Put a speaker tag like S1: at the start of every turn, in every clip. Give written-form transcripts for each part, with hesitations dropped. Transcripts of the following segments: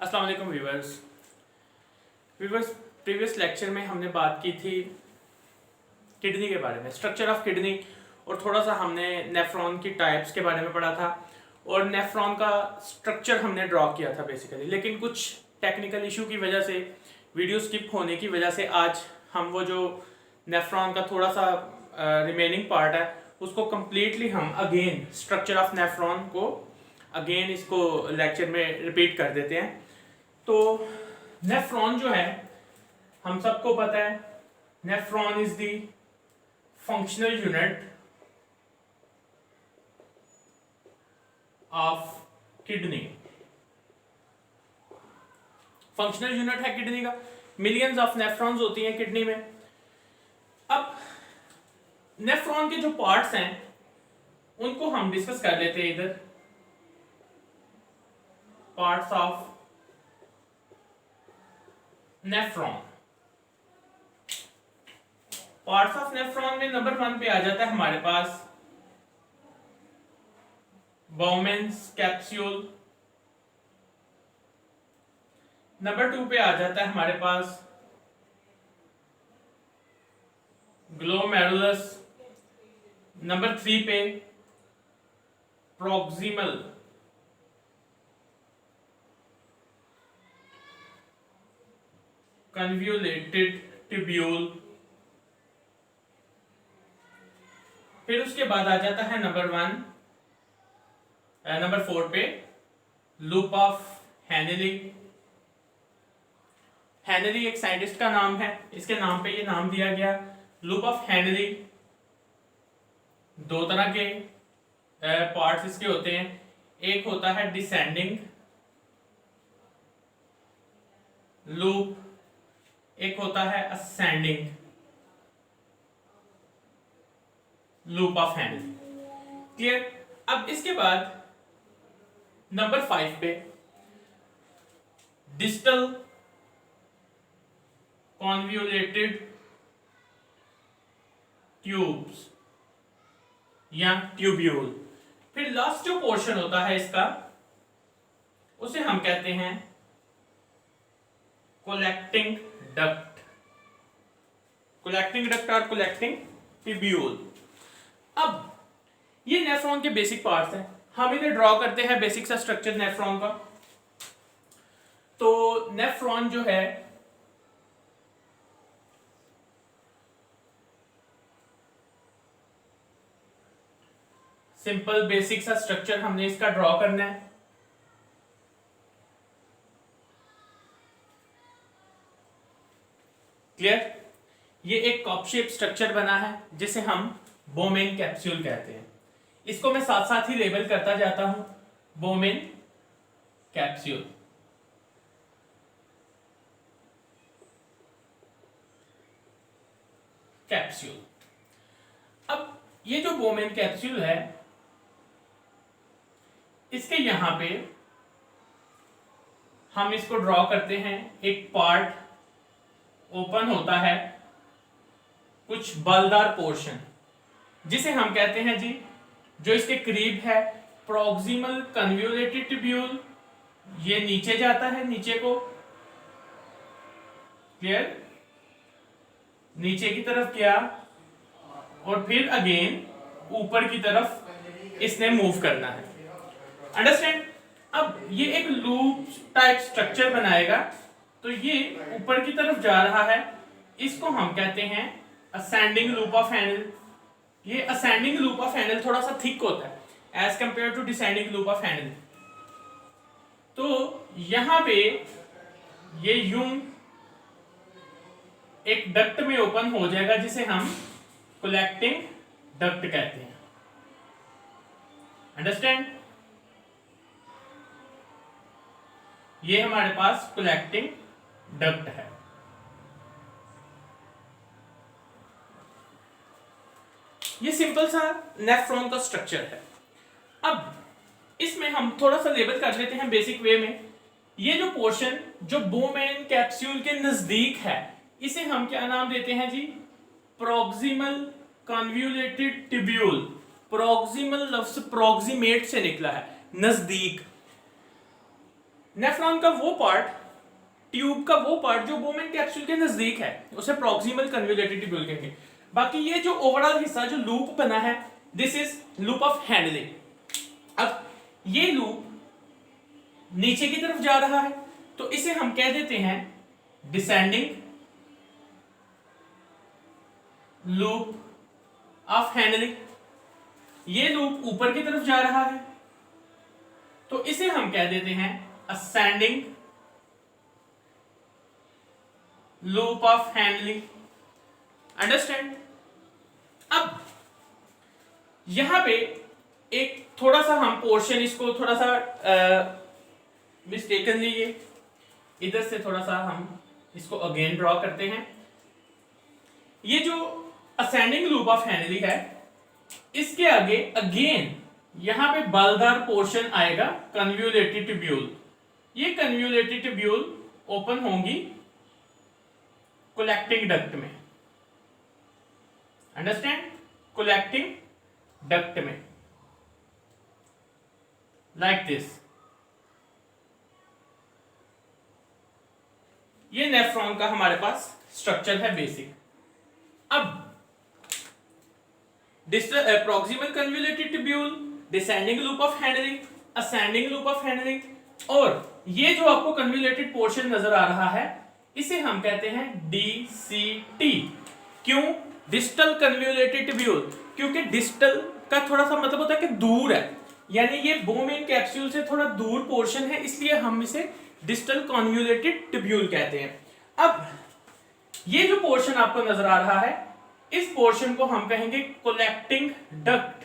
S1: अस्सलाम वालेकुम viewers. Previous lecture में हमने बात की थी किडनी के बारे में, स्ट्रक्चर ऑफ किडनी, और थोड़ा सा हमने नेफ्रॉन की टाइप्स के बारे में पढ़ा था और नेफ्रॉन का स्ट्रक्चर हमने ड्रॉ किया था बेसिकली। लेकिन कुछ टेक्निकल इशू की वजह से, वीडियो स्किप होने की वजह से आज हम वो जो नेफ्रॉन का थोड़ा सा रिमेनिंग पार्ट है उसको कम्प्लीटली हम अगेन स्ट्रक्चर ऑफ नेफ्रॉन को अगेन इसको लेक्चर में रिपीट कर देते हैं। तो नेफ्रॉन जो है हम सबको पता है, nephron is the functional unit of kidney. Functional unit है किडनी का, मिलियंस ऑफ नेफ्रॉन्स होती हैं किडनी में। अब नेफ्रॉन के जो पार्ट्स हैं उनको हम डिस्कस कर लेते हैं इधर। Parts of nephron, parts of nephron में नंबर 1 पे आ जाता है हमारे पास बाउमेन्स कैप्सूल। नंबर 2 पे आ जाता है हमारे पास ग्लोमेरुलस। नंबर 3 पे प्रॉक्सिमल कन्व्यूलेटेड ट्यूब्यूल। फिर उसके बाद आ जाता है नंबर 4 पे लूप ऑफ हेनली। हेनली एक साइंटिस्ट का नाम है, इसके नाम पे ये नाम दिया गया लूप ऑफ हेनली। 2 तरह के पार्ट्स इसके होते हैं, एक होता है डिसेंडिंग लूप, एक होता है ascending loop of Henley. Clear. अब इसके बाद नंबर 5 पे डिस्टल कॉन्व्यूलेटेड ट्यूब्स या ट्यूब्यूल। फिर लास्ट जो पोर्शन होता है इसका उसे हम कहते हैं कलेक्टिंग डक्ट। कलेक्टिंग डक्ट और कलेक्टिंग ट्यूब्यूल। अब ये नेफ्रॉन के बेसिक पार्ट्स हैं, हम इन्हें ड्रॉ करते हैं बेसिक सा स्ट्रक्चर नेफ्रॉन का। तो नेफ्रॉन जो है सिंपल बेसिक सा स्ट्रक्चर हमने इसका ड्रॉ करना है। क्लियर। ये एक कप शेप स्ट्रक्चर बना है जिसे हम बोमेन कैप्सूल कहते हैं। इसको मैं साथ साथ ही लेबल करता जाता हूं, बोमेन कैप्सूल। कैप्सूल। अब ये जो बोमेन कैप्सूल है इसके यहां पे हम इसको ड्रॉ करते हैं। एक पार्ट ओपन होता है, कुछ बलदार पोर्शन जिसे हम कहते हैं जी, जो इसके करीब है प्रॉक्सिमल कन्व्यूलेटेड ट्यूब्यूल। ये नीचे जाता है, नीचे को। क्लियर। नीचे की तरफ किया और फिर अगेन ऊपर की तरफ इसने मूव करना है। अंडरस्टैंड। अब ये एक लूप टाइप स्ट्रक्चर बनाएगा, तो ये ऊपर की तरफ जा रहा है, इसको हम कहते हैं असेंडिंग लूप ऑफ हेनल। ये असेंडिंग लूप ऑफ हेनल थोड़ा सा थिक होता है as compare to descending loop of Henle. तो यहां पे ये यूं एक डक्ट में ओपन हो जाएगा जिसे हम कलेक्टिंग डक्ट कहते हैं। अंडरस्टैंड। ये हमारे पास कलेक्टिंग डक्ट है। ये सिंपल सा नेफ्रॉन का स्ट्रक्चर है। अब इसमें हम थोड़ा सा लेबल कर लेते हैं बेसिक वे में। ये जो पोर्शन जो बोमेन कैप्सूल के नजदीक है इसे हम क्या नाम देते हैं जी? Proximal convoluted tubule. प्रॉक्सिमल लफ्ज प्रॉक्सिमेट से निकला है, नजदीक। नेफ्रॉन का वो पार्ट, ट्यूब का वो पार्ट जो बोमेन कैप्सूल के नजदीक है, उसे प्रॉक्सिमल कन्वोल्यूटेड ट्यूब्यूल कहेंगे। बाकी ये जो ओवरऑल हिस्सा जो लूप बना है, this is loop of handling. अब ये लूप नीचे की तरफ जा रहा है, तो इसे हम कह देते हैं डिसेंडिंग लूप ऑफ हैंडलिंग। ये लूप ऊपर की तरफ जा रहा है, तो इसे हम कह देते हैं ascending loop of handling. Understand? अब यहां पे एक थोड़ा सा हम पोर्शन इसको थोड़ा सा मिस्टेकनली ये इधर से थोड़ा सा हम इसको अगेन ड्रॉ करते हैं। ये जो असेंडिंग लूप ऑफ हैंडलिंग है, इसके आगे अगेन यहां पे बालदार पोर्शन आएगा कन्वोल्यूटेड ट्यूब्यूल। ये कन्वोल्यूटेड ट्यूब्यूल ओपन होंगी कोलेक्टिंग डक्ट में। अंडरस्टैंड? कोलेक्टिंग डक्ट में, लाइक दिस। ये नेफ्रॉन का हमारे पास स्ट्रक्चर है बेसिक। अब proximal convoluted tubule, descending loop of handling, ascending loop of handling, और ये जो आपको कन्वोल्यूटेड पोर्शन नजर आ रहा है, इसे हम कहते हैं DCT। क्यों? डिस्टल कन्वोल्यूटेड ट्यूब्यूल, क्योंकि डिस्टल का थोड़ा सा मतलब होता है कि दूर है, यानी ये बोमेन कैप्सूल से थोड़ा दूर पोर्शन है, इसलिए हम इसे डिस्टल कन्वोल्यूटेड ट्यूब्यूल कहते हैं। अब ये जो पोर्शन आपको नजर आ रहा है, इस पोर्शन को हम कहेंगे collecting duct.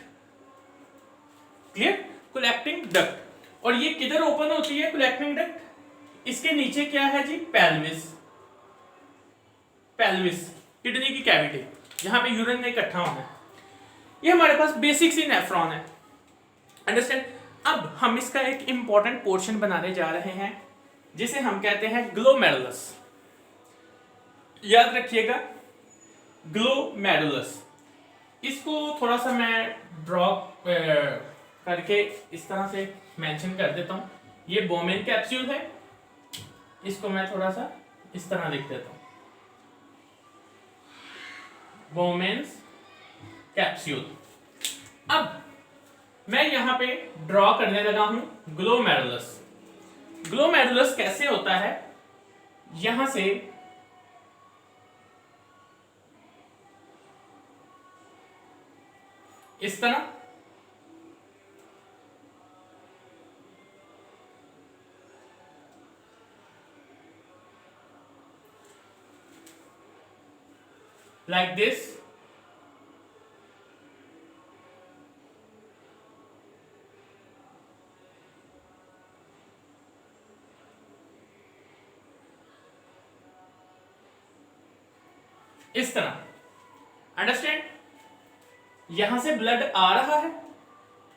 S1: Clear? Collecting duct. और ये किधर ओपन होती है कोलेक्टिंग डक्ट? इसके नीचे क्या है जी? पेल्विस। पेल्विस किडनी की कैविटी, जहां पे यूरिन में इकट्ठा होना है। ये हमारे पास बेसिक सी नेफ्रॉन है। अंडरस्टैंड? अब हम इसका एक इंपॉर्टेंट पोर्शन बनाने जा रहे हैं, जिसे हम कहते हैं ग्लोमेरुलस। याद रखिएगा, ग्लोमेरुलस। इसको थोड़ा सा मैं ड्रॉ करके इस तरह से मेंशन कर देता हूं। ये बोमेन कैप्सूल है, इसको मैं थोड़ा सा इस तरह लिख देता हूं, बोमेन्स कैप्सूल। अब मैं यहां पे ड्रॉ करने लगा हूं ग्लोमेरुलस। ग्लोमेरुलस कैसे होता है? यहां से इस तरह, like this, इस तरह। अंडरस्टैंड? यहां से ब्लड आ रहा है,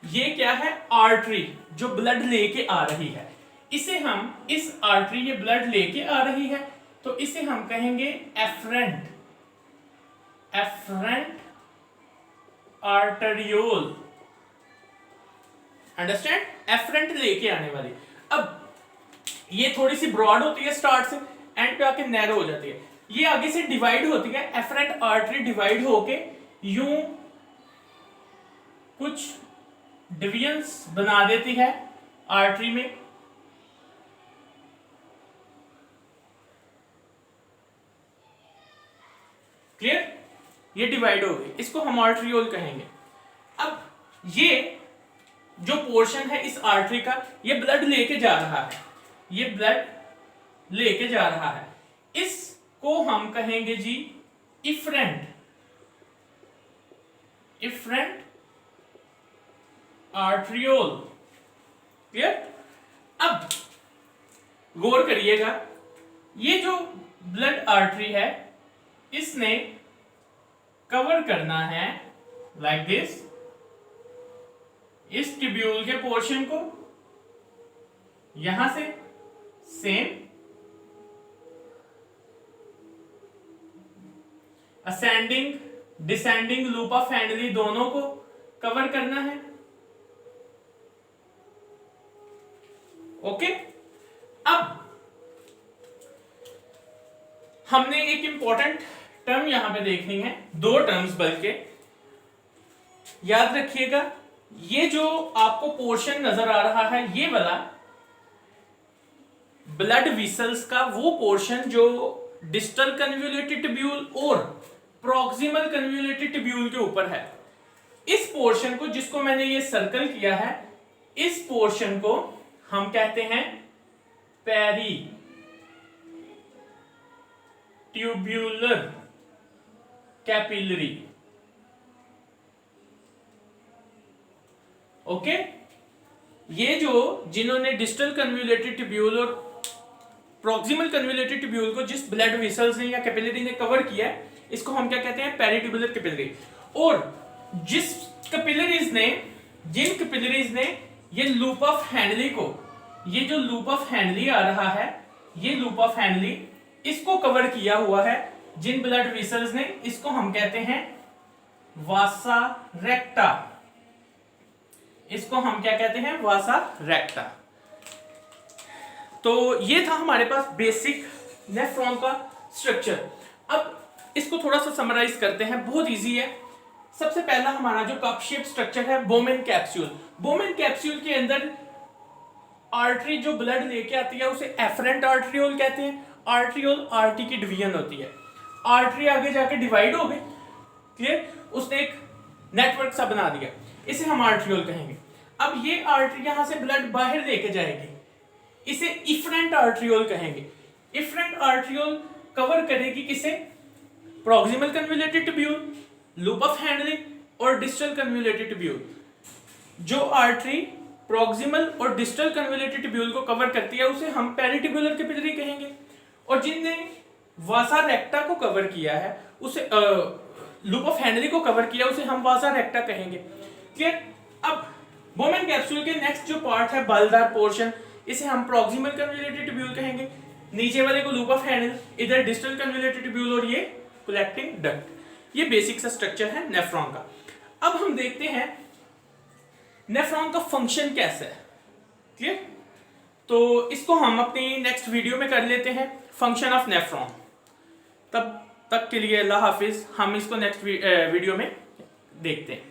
S1: ये क्या है? आर्टरी, जो ब्लड लेके आ रही है। इसे हम, इस आर्टरी ये ब्लड लेके आ रही है, तो इसे हम कहेंगे efferent, efferent arteriole. Understand? Efferent लेके आने वाली। अब ये थोड़ी सी ब्रॉड होती है स्टार्ट से, एंड पे आके नैरो हो जाती है। ये आगे से डिवाइड होती है, एफरेंट आर्टरी डिवाइड होके यूं कुछ डिविजन्स बना देती है आर्टरी में। क्लियर? ये डिवाइड हो गई, इसको हम आर्टरियोल कहेंगे। अब ये जो पोर्शन है इस आर्टरी का, ये ब्लड लेके जा रहा है, ये ब्लड लेके जा रहा है, इसको हम कहेंगे जी इफरेंट, इफरेंट आर्टरियोल। क्लियर? अब गौर करिएगा, ये जो ब्लड आर्टरी है, इसने कवर करना है लाइक दिस, इस ट्यूब्यूल के पोर्शन को, यहां से same ascending descending loop of Henle दोनों को कवर करना है। ओके? अब हमने एक इंपॉर्टेंट टर्म यहां पे देखनी है, दो टर्म्स बल्कि याद रखिएगा। ये जो आपको पोर्शन नजर आ रहा है ये वाला ब्लड विसल्स का वो पोर्शन जो डिस्टल कन्वोल्यूटेड ट्यूब्यूल और प्रॉक्सिमल कन्वोल्यूटेड ट्यूब्यूल के ऊपर है, इस पोर्शन को, जिसको मैंने ये सर्कल किया है, इस पोर्शन को हम कहते हैं पेरी ट्यूब्यूलर कैपिलरी। ओके, ये जो जिन्होंने डिस्टल कन्वोल्यूटेड ट्यूब्यूल और प्रॉक्सिमल कन्वोल्यूटेड ट्यूब्यूल को जिस ब्लड वेसल्स ने या कैपिलरी ने कवर किया है, इसको हम क्या कहते हैं? Peritubular capillary. और जिस कैपिलरीज ने, जिन कैपिलरीज ने ये लूप ऑफ हैंडली को, ये जो लूप ऑफ हैंडली आ रहा है, ये लूप ऑफ हैंडली इसको कवर किया हुआ है, जिन ब्लड वेसल्स ने, इसको हम कहते हैं वासा रेक्टा। इसको हम क्या कहते हैं? वासा रेक्टा। तो ये था हमारे पास बेसिक नेफ्रॉन का स्ट्रक्चर। अब इसको थोड़ा सा समराइज करते हैं, बहुत इजी है। सबसे पहला हमारा जो कप शेप स्ट्रक्चर है, बोमेन कैप्सूल। बोमेन कैप्सूल के अंदर आर्टरी जो ब्लड लेके आती है उसे एफरेंट आर्टरियोल कहते हैं। आर्टरियोल आर्टरी की डिवीजन होती है। आर्टरी आगे जाके डिवाइड हो गई, क्लियर, उसने एक नेटवर्क सा बना दिया, इसे हम आर्टरियोल कहेंगे। अब ये आर्टरी यहां से ब्लड बाहर लेके जाएगी, इसे इफरेंट आर्टरियोल कहेंगे। इफरेंट आर्टरियोल कवर करेगी किसे? Proximal convoluted tubule, loop of Henle और डिस्टल कन्वोल्यूटेड ट्यूब्यूल। जो आर्टरी प्रॉक्सिमल और डिस्टल कन्वोल्यूटेड ट्यूब्यूल को कवर करती है उसे हम पेरीट्यूबुलर कैपिलरी कहेंगे। और जिनने वासा रेक्टा को कवर किया है, उसे लूप ऑफ हैंडली को कवर किया, उसे हम वासा रेक्टा कहेंगे। क्लियर? अब बोमेन कैप्सूल के नेक्स्ट जो पार्ट है, बलदार पोर्शन, इसे हम प्रॉक्सिमल कन्वोल्यूटेड ट्यूब्यूल कहेंगे। नीचे वाले को लूप ऑफ हैंडल, इधर डिस्टल कन्वोल्यूटेड ट्यूब्यूल और ये कलेक्टिंग डक्ट। ये बेसिक सा स्ट्रक्चर है नेफ्रॉन का। अब हम देखते हैं नेफ्रॉन का फंक्शन कैसा है। क्लियर? तो इसको हम अपनी नेक्स्ट वीडियो में कर लेते हैं, फंक्शन ऑफ नेफ्रॉन। तब तक के लिए अल्लाह हाफिज। हम इसको नेक्स्ट वीडियो में देखते हैं।